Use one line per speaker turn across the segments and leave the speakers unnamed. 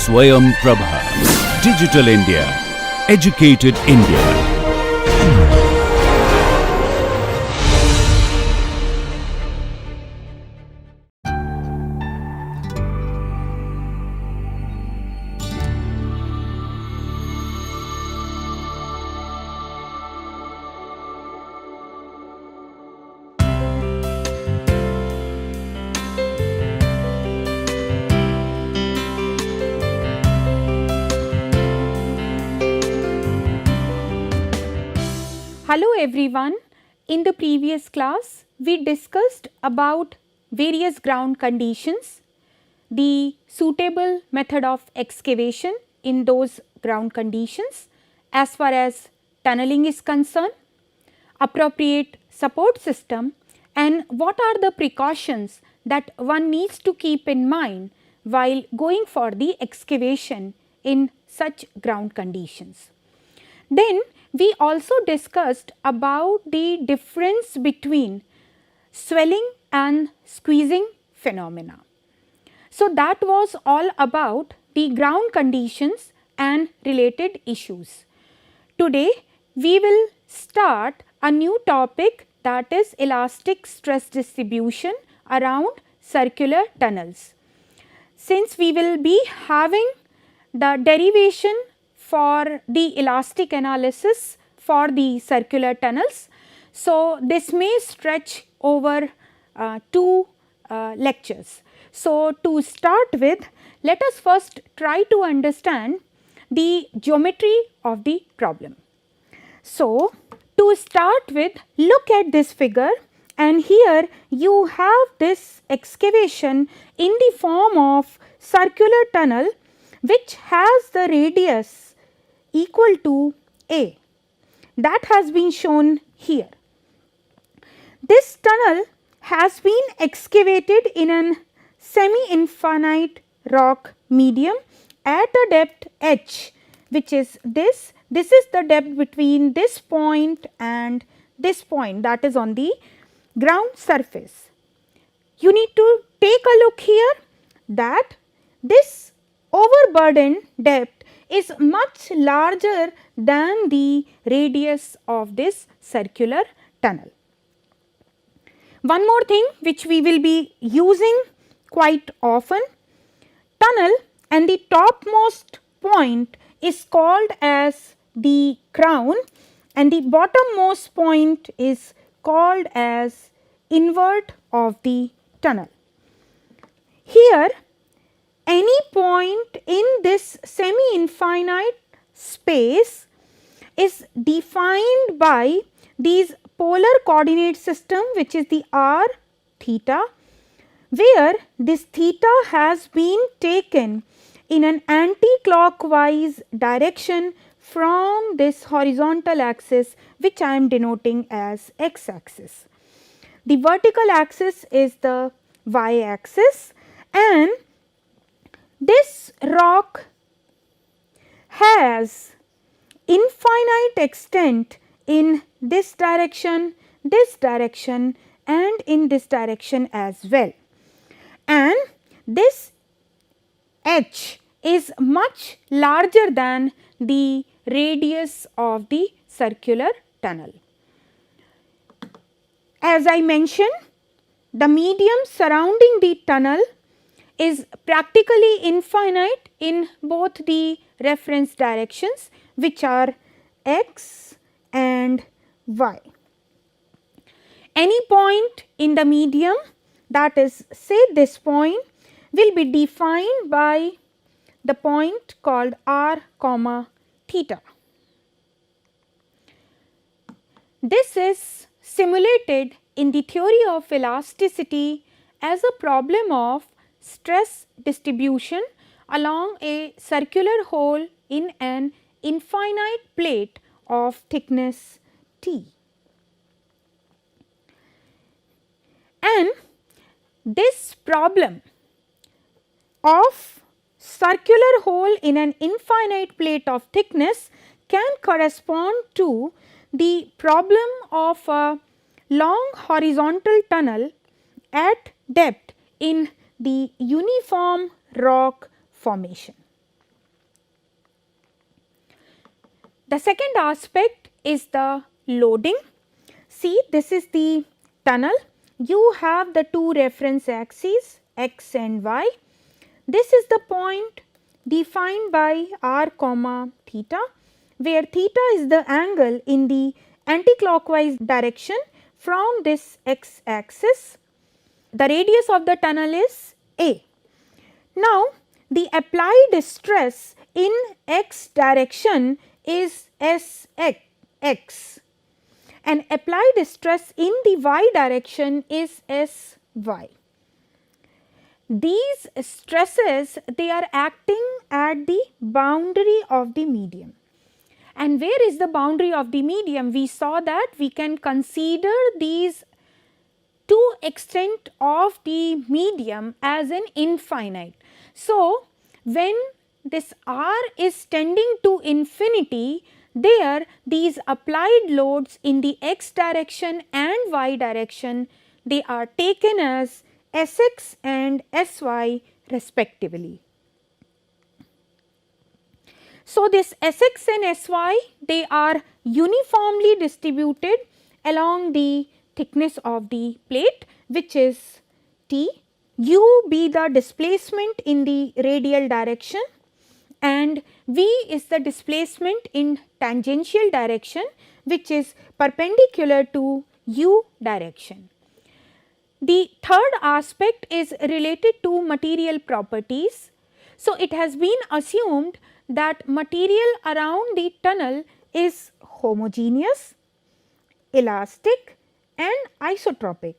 Swayam Prabha. Digital India. Educated India.
Hello everyone. In the previous class, we discussed about various ground conditions, the suitable method of excavation in those ground conditions as far as tunneling is concerned, appropriate support system, and what are the precautions that one needs to keep in mind while going for the excavation in such ground conditions. Then we also discussed about the difference between swelling and squeezing phenomena. So that was all about the ground conditions and related issues. Today we will start a new topic, that is elastic stress distribution around circular tunnels. Since we will be having the derivation for the elastic analysis for the circular tunnels, so this may stretch over two lectures. So to start with, let us first try to understand the geometry of the problem. So to start with, look at this figure, and here you have this excavation in the form of circular tunnel which has the radius equal to A. That has been shown here. This tunnel has been excavated in an semi-infinite rock medium at a depth h, which is this. This is the depth between this point and this point, that is on the ground surface. You need to take a look here that this overburden depth is much larger than the radius of this circular tunnel. One more thing which we will be using quite often, tunnel and the topmost point is called as the crown and the bottommost point is called as invert of the tunnel. Here any point in this semi-infinite space is defined by these polar coordinate system, which is the r theta, where this theta has been taken in an anti-clockwise direction from this horizontal axis, which I am denoting as x axis. The vertical axis is the y axis, and this rock has infinite extent in this direction and in this direction as well, and this h is much larger than the radius of the circular tunnel. As I mentioned, the medium surrounding the tunnel is practically infinite in both the reference directions, which are x and y. Any point in the medium, that is say this point, will be defined by the point called r comma theta. This is simulated in the theory of elasticity as a problem of stress distribution along a circular hole in an infinite plate of thickness T. And this problem of circular hole in an infinite plate of thickness can correspond to the problem of a long horizontal tunnel at depth in the uniform rock formation. The second aspect is the loading. See, this is the tunnel. You have the two reference axes x and y. This is the point defined by r comma theta, where theta is the angle in the anticlockwise direction from this x axis. The radius of the tunnel is a. Now, the applied stress in x direction is Sx, and applied stress in the y direction is Sy. These stresses, they are acting at the boundary of the medium. And where is the boundary of the medium? We saw that we can consider these two extent of the medium as an infinite. So, when this r is tending to infinity, there these applied loads in the x direction and y direction, they are taken as Sx and Sy respectively. So, this Sx and Sy, they are uniformly distributed along the thickness of the plate, which is T. U be the displacement in the radial direction and V is the displacement in tangential direction, which is perpendicular to U direction. The third aspect is related to material properties. So, it has been assumed that material around the tunnel is homogeneous, elastic and isotropic.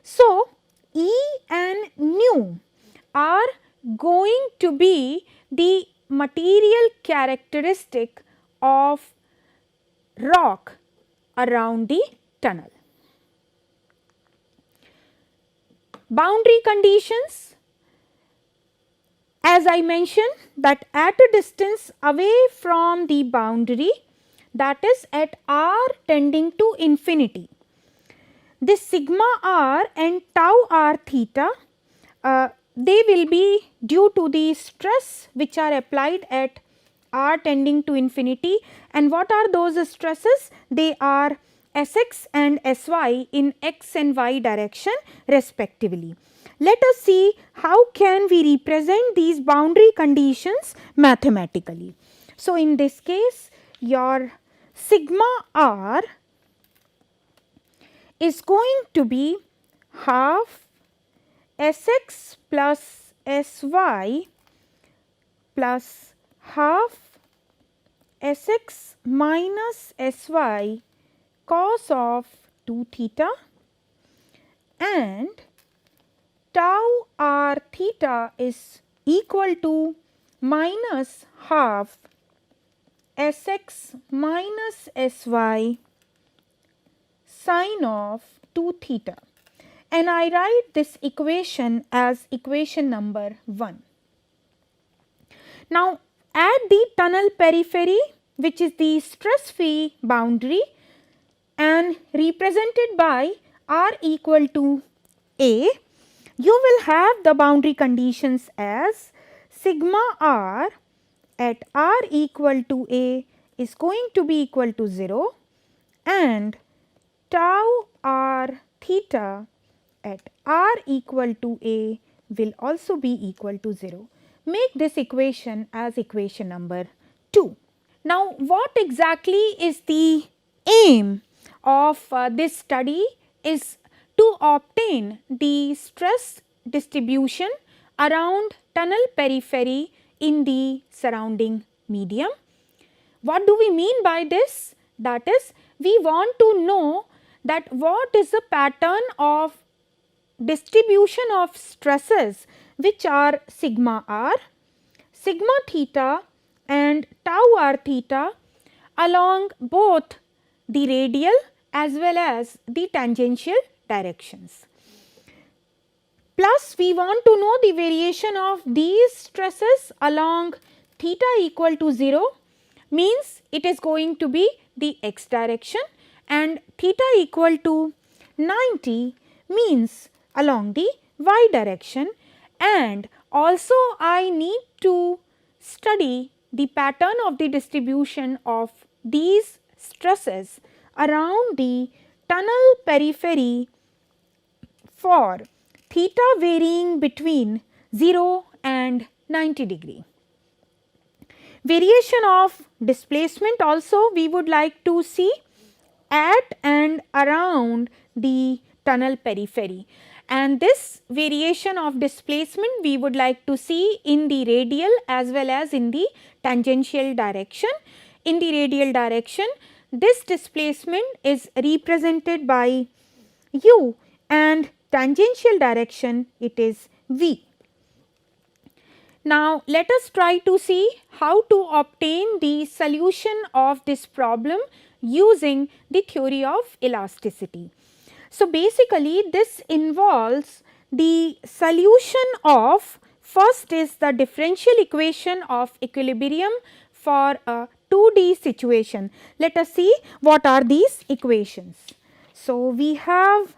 So, E and nu are going to be the material characteristic of rock around the tunnel. Boundary conditions, as I mentioned, that at a distance away from the boundary, that is at r tending to infinity, this sigma r and tau r theta, they will be due to the stress which are applied at r tending to infinity. And what are those stresses? They are Sx and Sy in x and y direction respectively. Let us see how can we represent these boundary conditions mathematically. So, in this case, your sigma r is going to be half Sx plus Sy plus half Sx minus Sy cos of 2 theta, and tau r theta is equal to minus half Sx minus Sy sin of 2 theta, and I write this equation as equation number 1. Now, at the tunnel periphery, which is the stress free boundary and represented by r equal to a, you will have the boundary conditions as sigma r at r equal to a is going to be equal to 0 and tau r theta at r equal to a will also be equal to 0. Make this equation as equation number 2. Now, what exactly is the aim of this study is to obtain the stress distribution around tunnel periphery in the surrounding medium. What do we mean by this? That is, we want to know that what is the pattern of distribution of stresses which are sigma r, sigma theta and tau r theta along both the radial as well as the tangential directions. Plus, we want to know the variation of these stresses along theta equal to 0, means it is going to be the x direction, and theta equal to 90 means along the y direction, and also I need to study the pattern of the distribution of these stresses around the tunnel periphery for theta varying between 0 and 90 degree. Variation of displacement also we would like to see at and around the tunnel periphery, and this variation of displacement we would like to see in the radial as well as in the tangential direction. In the radial direction, this displacement is represented by u, and tangential direction it is v. Now, let us try to see how to obtain the solution of this problem using the theory of elasticity. So, basically this involves the solution of, first is the differential equation of equilibrium for a 2D situation. Let us see what are these equations. So, we have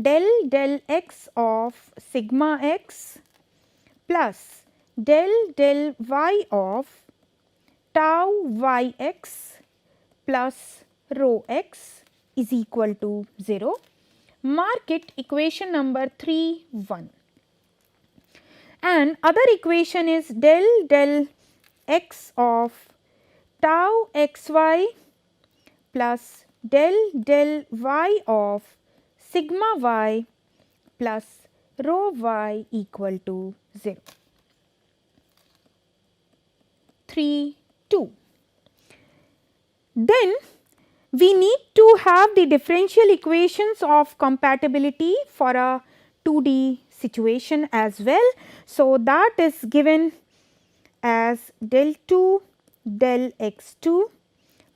del x of sigma x plus del y of tau y x plus rho x is equal to 0. Mark it equation number 3 1. And other equation is del x of tau xy plus del y of sigma y plus rho y equal to 0. 3 2. Then we need to have the differential equations of compatibility for a 2D situation as well. So, that is given as del 2 del x 2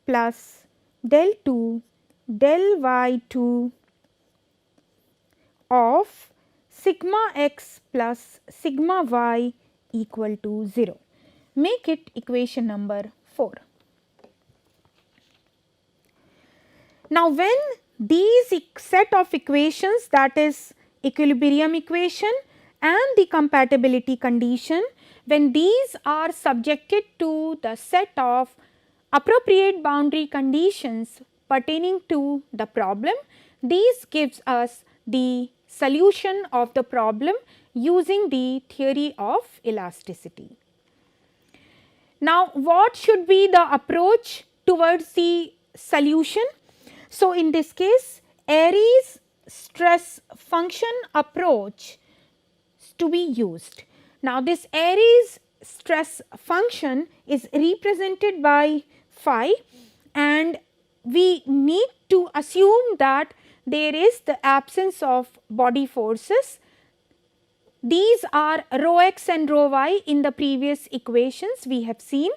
plus del 2 del y 2 of sigma x plus sigma y equal to 0. Make it equation number 4. Now, when these set of equations, that is equilibrium equation and the compatibility condition, when these are subjected to the set of appropriate boundary conditions pertaining to the problem, these gives us the solution of the problem using the theory of elasticity. Now, what should be the approach towards the solution? So, in this case, Airy's stress function approach is to be used. Now, this Airy's stress function is represented by phi, and we need to assume that there is the absence of body forces. These are rho x and rho y in the previous equations we have seen,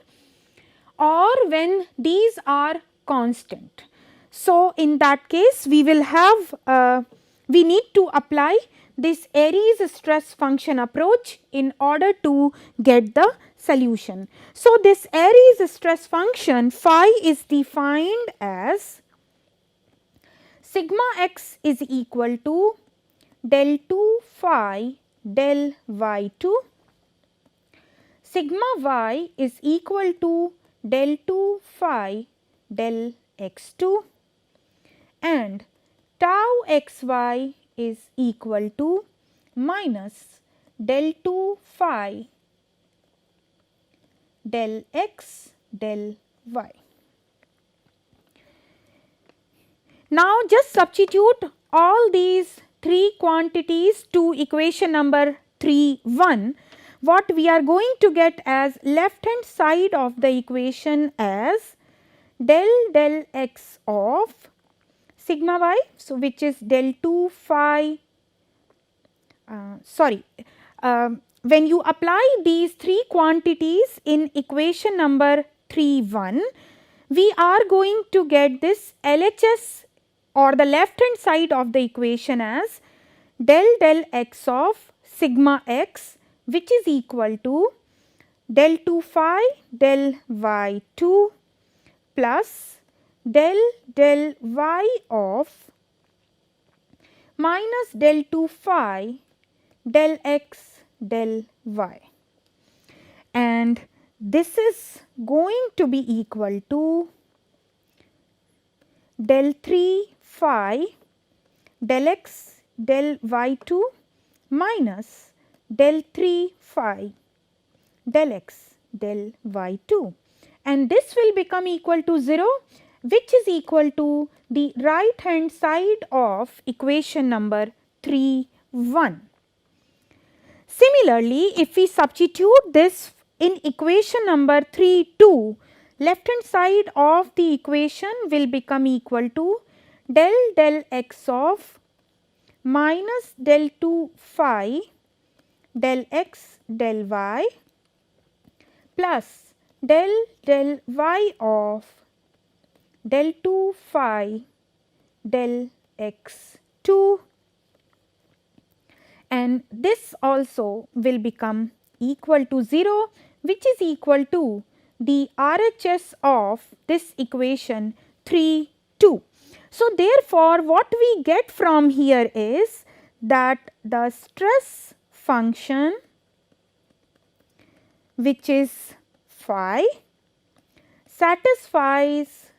or when these are constant. So, in that case we will have we need to apply this Airy's stress function approach in order to get the solution. So, this Airy's stress function phi is defined as sigma x is equal to del 2 phi del y 2, sigma y is equal to del 2 phi del x 2, and tau xy is equal to minus del 2 phi del x del y. Now, just substitute all these three quantities to equation number 3 1. What we are going to get as left hand side of the equation as del x of sigma y, so which is del 2 phi, when you apply these three quantities in equation number 3 1, we are going to get this LHS or the left hand side of the equation as del x of sigma x, which is equal to del 2 phi del y 2 plus del y of minus del 2 phi del x del y, and this is going to be equal to del 3 phi del x del y2 minus del 3 phi del x del y2, and this will become equal to 0, which is equal to the right hand side of equation number 3 1. Similarly, if we substitute this in equation number 3 2, left hand side of the equation will become equal to del x of minus del 2 phi del x del y plus del y of del 2 phi del x 2, and this also will become equal to 0, which is equal to the RHS of this equation 3 2. So, therefore, what we get from here is that the stress function, which is phi, satisfies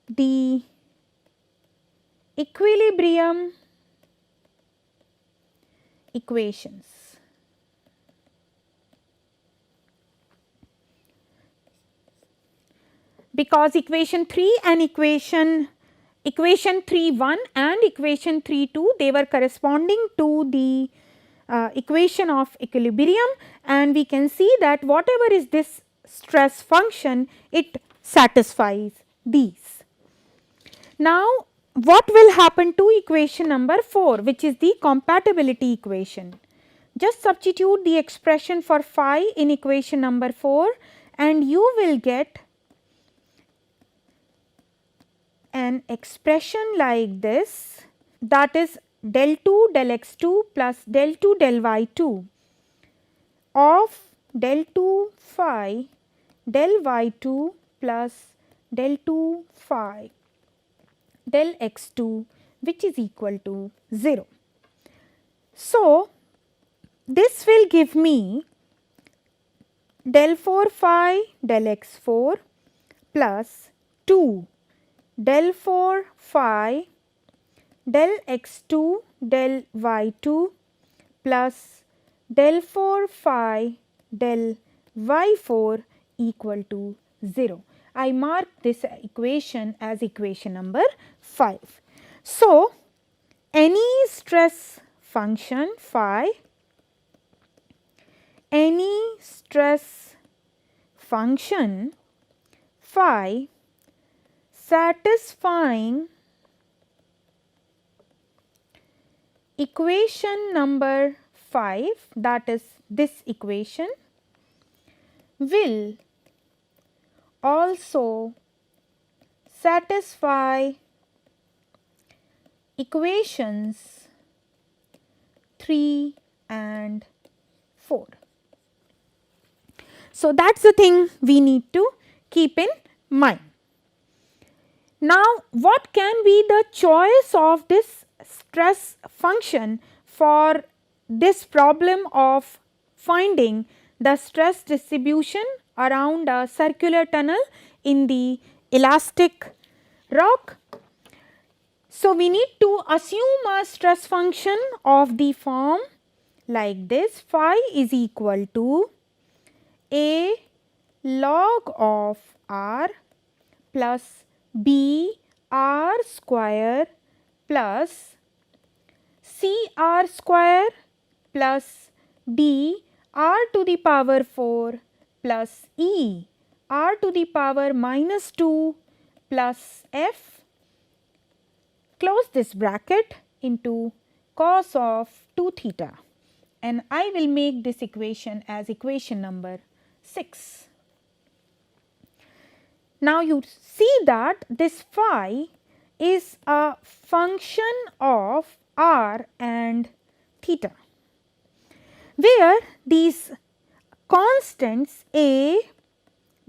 the equilibrium equations. Because equation 3 and equation 3 1 and equation 3 2, they were corresponding to the equation of equilibrium, and we can see that whatever is this stress function, it satisfies these. Now, what will happen to equation number 4, which is the compatibility equation? Just substitute the expression for phi in equation number 4 and you will get an expression like this, that is del 2 del x2 plus del 2 del y2 of del 2 phi del y2 plus del 2 phi del x2, which is equal to 0. So, this will give me del 4 phi del x4 plus 2 del 4 phi del x2 del y2 plus del 4 phi del y4 equal to 0. I mark this equation as equation number 5. So, any stress function phi, any stress function phi satisfying equation number 5, that is this equation, will also satisfy equations 3 and 4. So, that is the thing we need to keep in mind. Now, what can be the choice of this stress function for this problem of finding the stress distribution around a circular tunnel in the elastic rock? So, we need to assume a stress function of the form like this: phi is equal to A log of r plus b r square plus c r square plus d r to the power 4 plus e r to the power minus 2 plus f, close this bracket, into cos of 2 theta, and I will make this equation as equation number 6. Now, you see that this phi is a function of r and theta, where these constants a,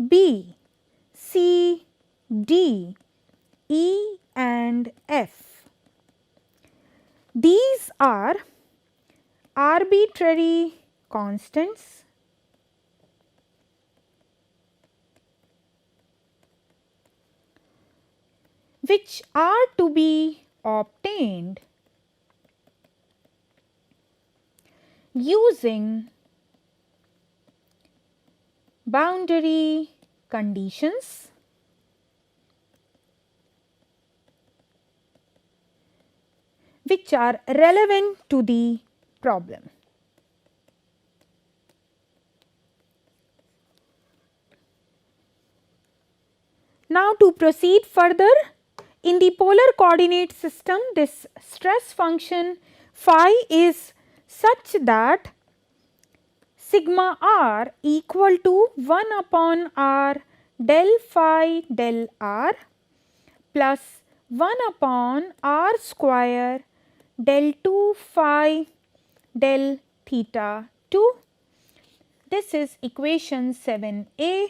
b, c, d, e and f, these are arbitrary constants which are to be obtained using boundary conditions which are relevant to the problem. Now, to proceed further, in the polar coordinate system, this stress function phi is such that sigma r equal to 1 upon r del phi del r plus 1 upon r square del 2 phi del theta 2. This is equation 7a.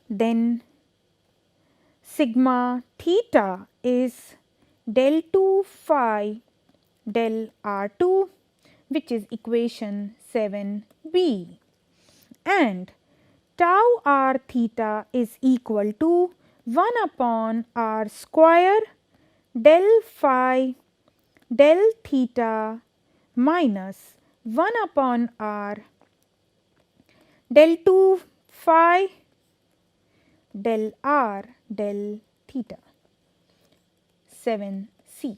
Then sigma theta is del 2 phi del r2, which is equation 7b, and tau r theta is equal to 1 upon r square del phi del theta minus 1 upon r del 2 phi del r del theta. 7c.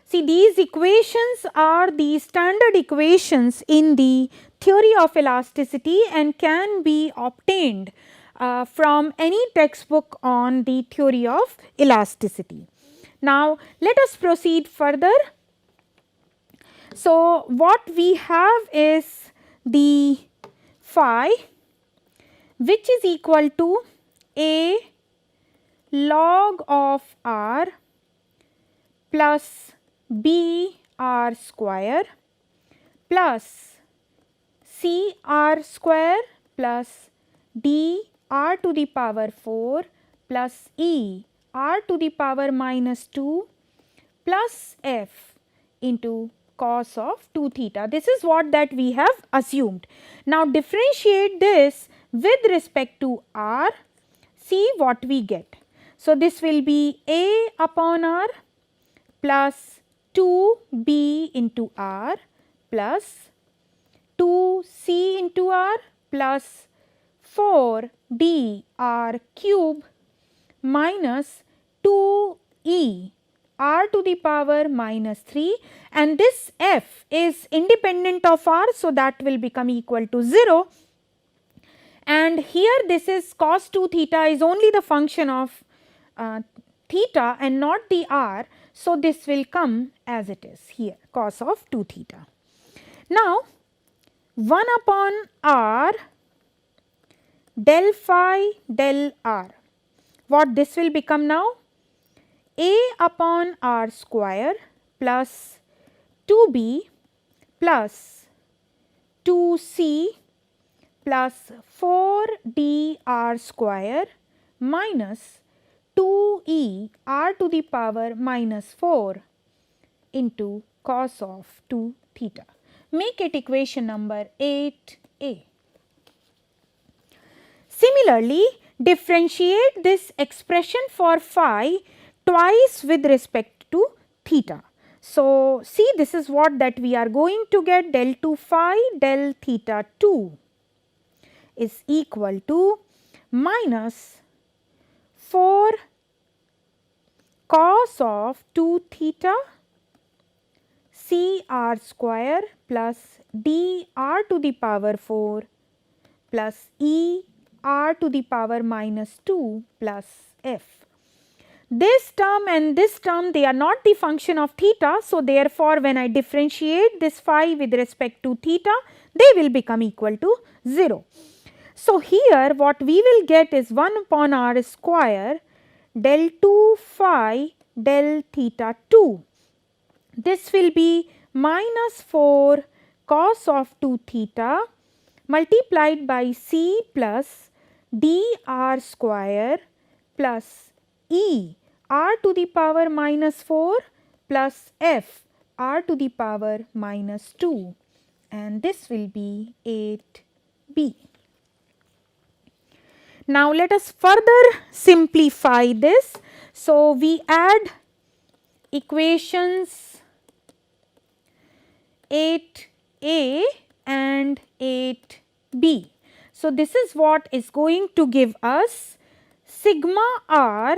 See, these equations are the standard equations in the theory of elasticity and can be obtained from any textbook on the theory of elasticity. Now, let us proceed further. So, what we have is the phi, which is equal to a log of r plus b r square plus c r square plus d r to the power 4 plus e r to the power minus 2 plus f into cos of 2 theta. This is what that we have assumed. Now, differentiate this with respect to r, see what we get. So, this will be a upon r plus 2b into r plus 2c into r plus 4d r cube minus 2e r to the power minus 3, and this f is independent of r, so that will become equal to 0, and here this is cos 2 theta is only the function of theta and not the r. So, this will come as it is here, cos of 2 theta. Now, 1 upon r del phi del r, what this will become now? A upon r square plus 2b plus 2c plus 4d r square minus 2e r to the power minus 4 into cos of 2 theta. Make it equation number 8a. Similarly, differentiate this expression for phi twice with respect to theta. So, see, this is what that we are going to get, del 2 phi del theta 2 is equal to minus 4 cos of 2 theta c r square plus d r to the power 4 plus e r to the power minus 2 plus f. This term and this term, they are not the function of theta. So, therefore, when I differentiate this phi with respect to theta, they will become equal to 0. So, here what we will get is 1 upon r square del 2 phi del theta 2. This will be minus 4 cos of 2 theta multiplied by c plus d r square plus e r to the power minus 4 plus f r to the power minus 2 and this will be 8b. Now, let us further simplify this. So, we add equations 8a and 8b. So, this is what is going to give us sigma r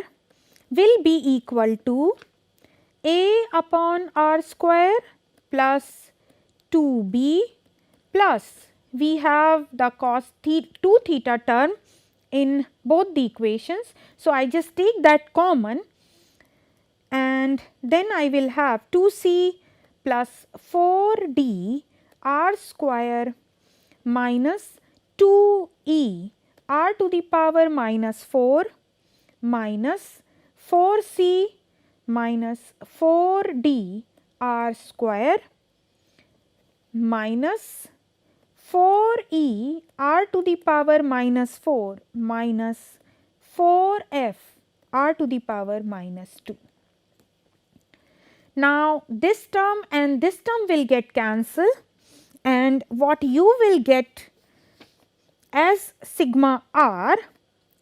will be equal to a upon r square plus 2b plus we have the cos 2 theta term in both the equations. So, I just take that common and then I will have 2c plus 4d r square minus 2e r to the power minus 4 minus 4c minus 4d r square minus 4e r to the power minus 4 minus 4f r to the power minus 2. Now, this term and this term will get cancelled, and what you will get as sigma r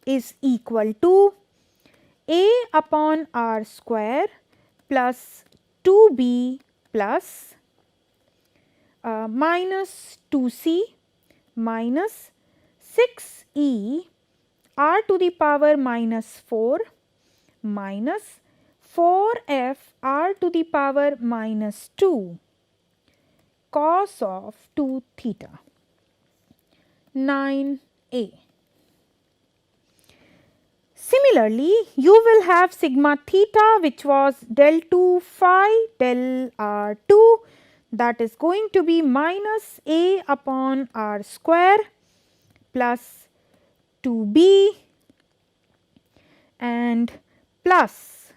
is equal to a upon r square plus 2b plus minus 2c minus 6e r to the power minus 4 minus 4f r to the power minus 2 cos of 2 theta 9a. Similarly, you will have sigma theta which was del 2 phi del r2, that is going to be minus a upon r square plus 2b and plus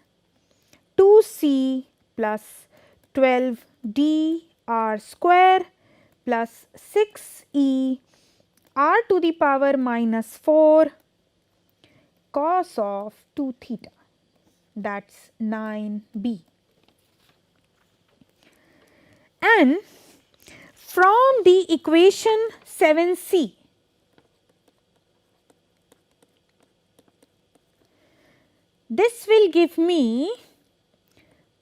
2c plus 12d r square plus 6e r to the power minus 4 cos of 2 theta, that is 9b. And from the equation 7c, this will give me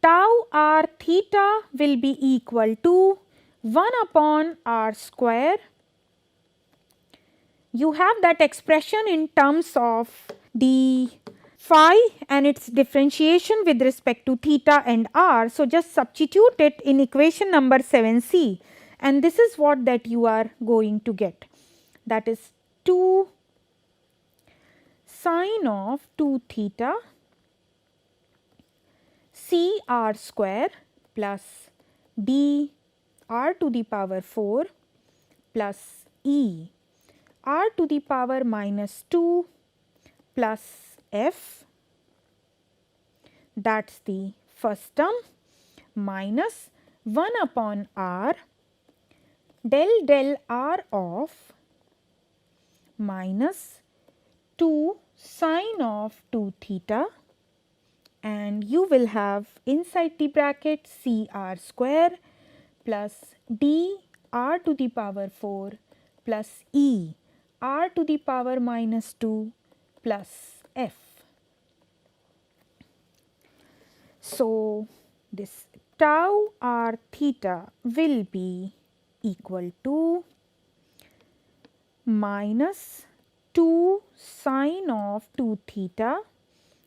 tau r theta will be equal to 1 upon r square. You have that expression in terms of the phi and its differentiation with respect to theta and r. So, just substitute it in equation number 7c, and this is what that you are going to get, that is 2 sine of 2 theta c r square plus d r to the power 4 plus e r to the power minus 2 plus f, that is the first term, minus 1 upon r del r of minus 2 sine of 2 theta, and you will have inside the bracket c r square plus d r to the power 4 plus e r to the power minus 2 plus f. So, this tau r theta will be equal to minus 2 sine of 2 theta,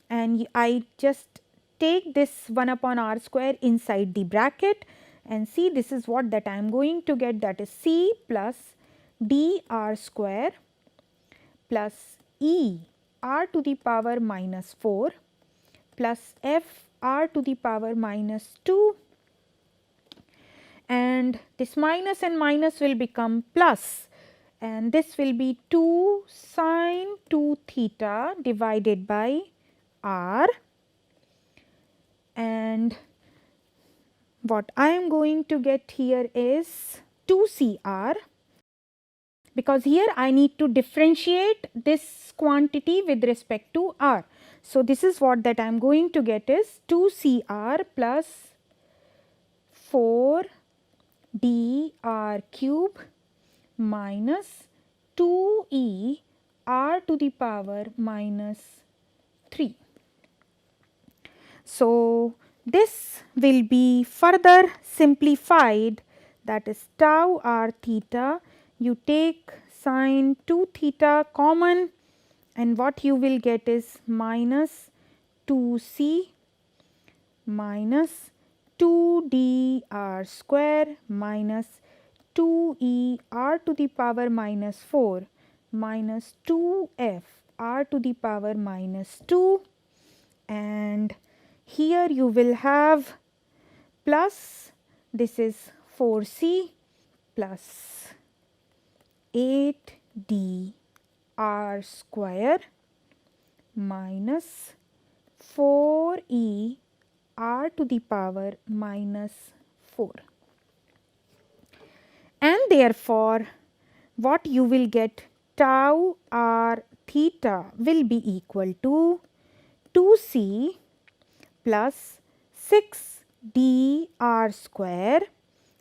and I just take this 1 upon r square inside the bracket and see this is what that I am going to get, that is c plus d r square plus e r to the power minus 4 plus f r to the power minus 2, and this minus and minus will become plus, and this will be 2 sine 2 theta divided by r, and what I am going to get here is 2 cr, because here I need to differentiate this quantity with respect to r. So, this is what that I am going to get is 2 cr plus 4 dr cube minus 2e r to the power minus 3. So, this will be further simplified, that is tau r theta. You take sine 2 theta common and what you will get is minus 2c minus 2d r square minus 2e r to the power minus 4 minus 2f r to the power minus 2, and here you will have plus, this is 4c plus 8d r square minus 4e r to the power minus 4. And therefore, what you will get, tau r theta will be equal to 2c plus 6d r square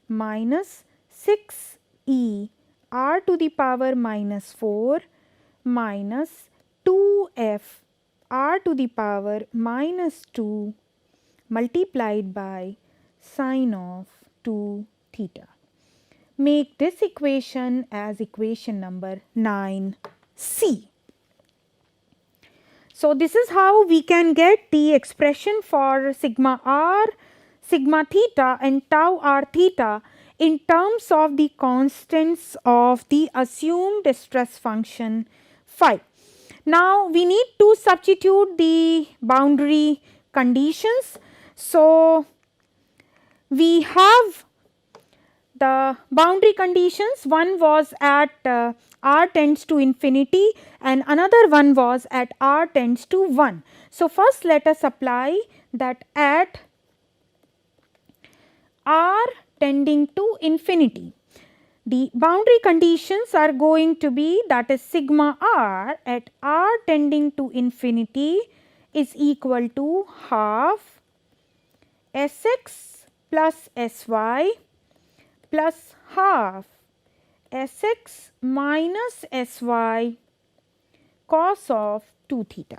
minus 6e r to the power minus 4 minus 2f r to the power minus 2 multiplied by sine of 2 theta. Make this equation as equation number 9c. So, this is how we can get the expression for sigma r, sigma theta and tau r theta in terms of the constants of the assumed stress function phi. Now, we need to substitute the boundary conditions. So, we have the boundary conditions, one was at r tends to infinity and another one was at r tends to 1. So, first let us apply that at r tending to infinity. The boundary conditions are going to be, that is sigma r at r tending to infinity is equal to half Sx plus Sy plus half Sx minus Sy cos of 2 theta.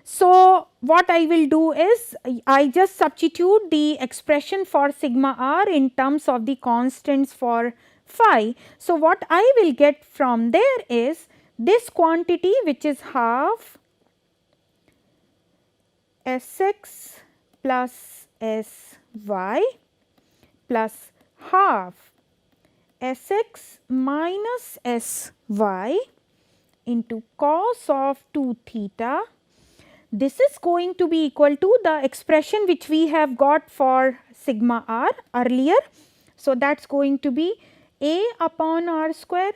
So, what I will do is, I just substitute the expression for sigma r in terms of the constants for phi. So, what I will get from there is this quantity, which is half Sx plus Sy plus half Sx minus Sy into cos of 2 theta. This is going to be equal to the expression which we have got for sigma r earlier. So, that is going to be a upon r square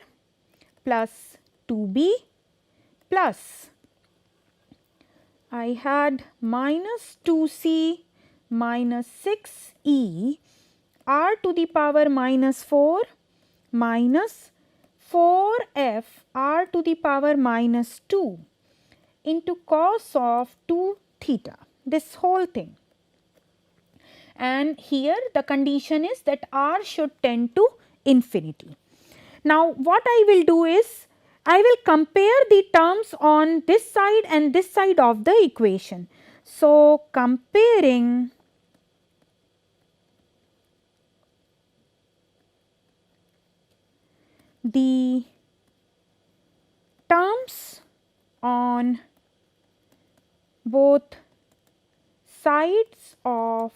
plus 2b plus, I had minus 2c minus 6e r to the power minus 4 minus 4f r to the power minus 2 into cos of 2 theta, this whole thing. And here the condition is that r should tend to infinity. Now, what I will do is, I will compare the terms on this side and this side of the equation. So, comparing the terms on both sides of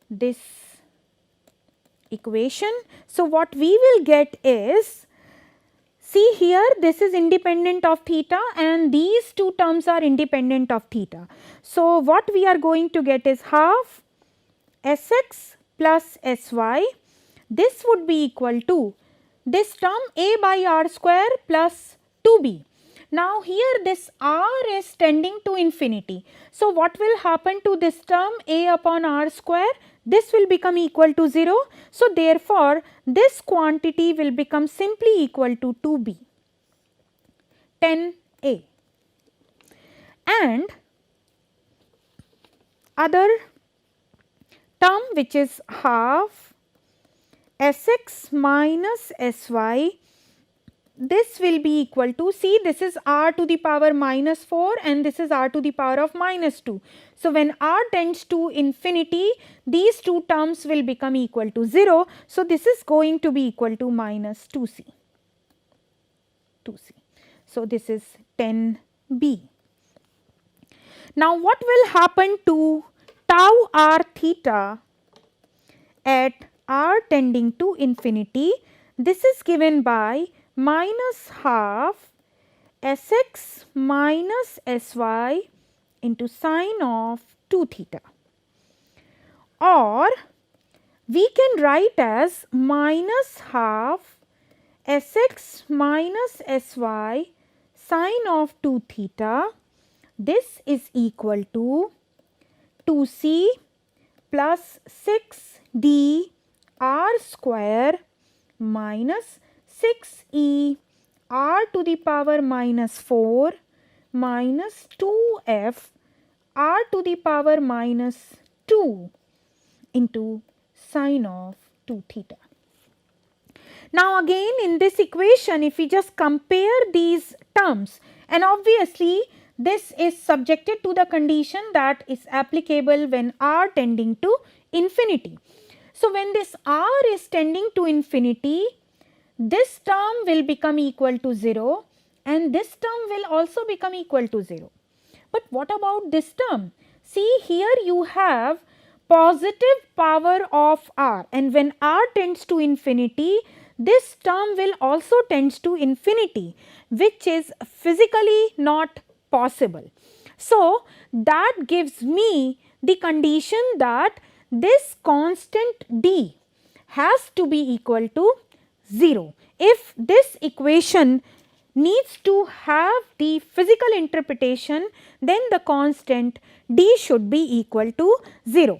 this equation. So, what we will get is, see here, this is independent of theta and these two terms are independent of theta. So, what we are going to get is half Sx plus Sy, this would be equal to this term a by r square plus 2b. Now, here this r is tending to infinity. So, what will happen to this term a upon r square? This will become equal to 0. So, therefore, this quantity will become simply equal to 2b, 10a. And other term, which is half Sx minus Sy, this will be equal to, see this is r to the power minus 4 and this is r to the power of minus 2. So, when r tends to infinity, these two terms will become equal to 0. So, this is going to be equal to minus 2c. So, this is 10b. Now, what will happen to tau r theta at r tending to infinity? This is given by minus half Sx minus Sy into sine of 2 theta, or we can write as minus half Sx minus Sy sine of 2 theta. This is equal to 2c plus 6d r square minus 6e r to the power minus 4 minus 2f r to the power minus 2 into sine of 2 theta. Now, again in this equation, if we just compare these terms, and obviously this is subjected to the condition that is applicable when r tending to infinity. So, when this r is tending to infinity, this term will become equal to 0 and this term will also become equal to 0. But what about this term? See, here you have positive power of r, and when r tends to infinity, this term will also tends to infinity, which is physically not possible. So, that gives me the condition that this constant d has to be equal to 0. If this equation needs to have the physical interpretation, then the constant d should be equal to 0.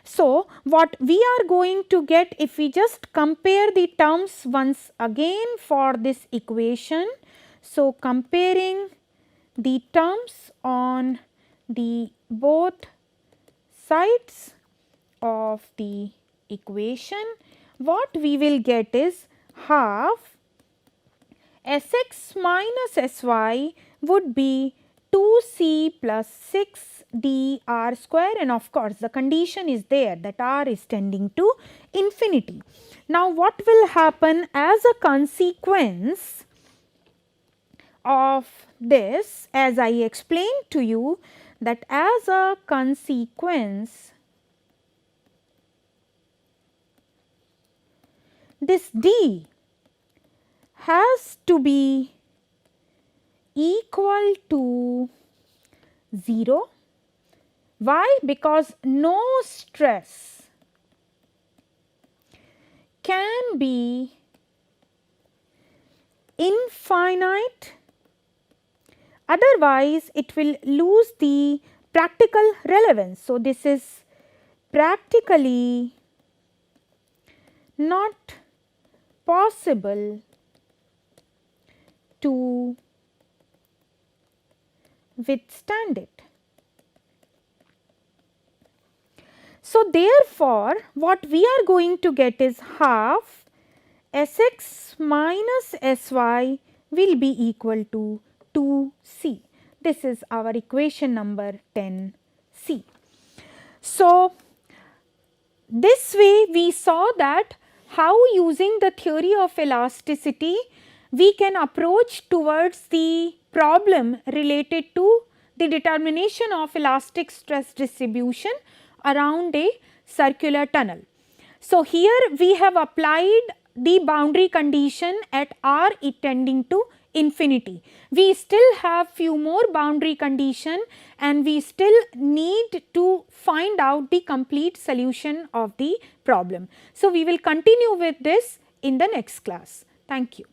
So, what we are going to get, if we just compare the terms once again for this equation. So, comparing the terms on the both sides of the equation, what we will get is half Sx minus Sy would be 2c plus 6d r square, and of course, the condition is there that r is tending to infinity. Now, what will happen as a consequence of this, as I explained to you, that as a consequence this d has to be equal to 0. Why? Because no stress can be infinite, otherwise it will lose the practical relevance. So, this is practically not possible to withstand it. So, therefore, what we are going to get is half Sx minus Sy will be equal to 2c. This is our equation number 10c. So, this way we saw that how using the theory of elasticity we can approach towards the problem related to the determination of elastic stress distribution around a circular tunnel. So, here we have applied the boundary condition at r tending to infinity. We still have few more boundary condition and we still need to find out the complete solution of the problem. So, we will continue with this in the next class. Thank you.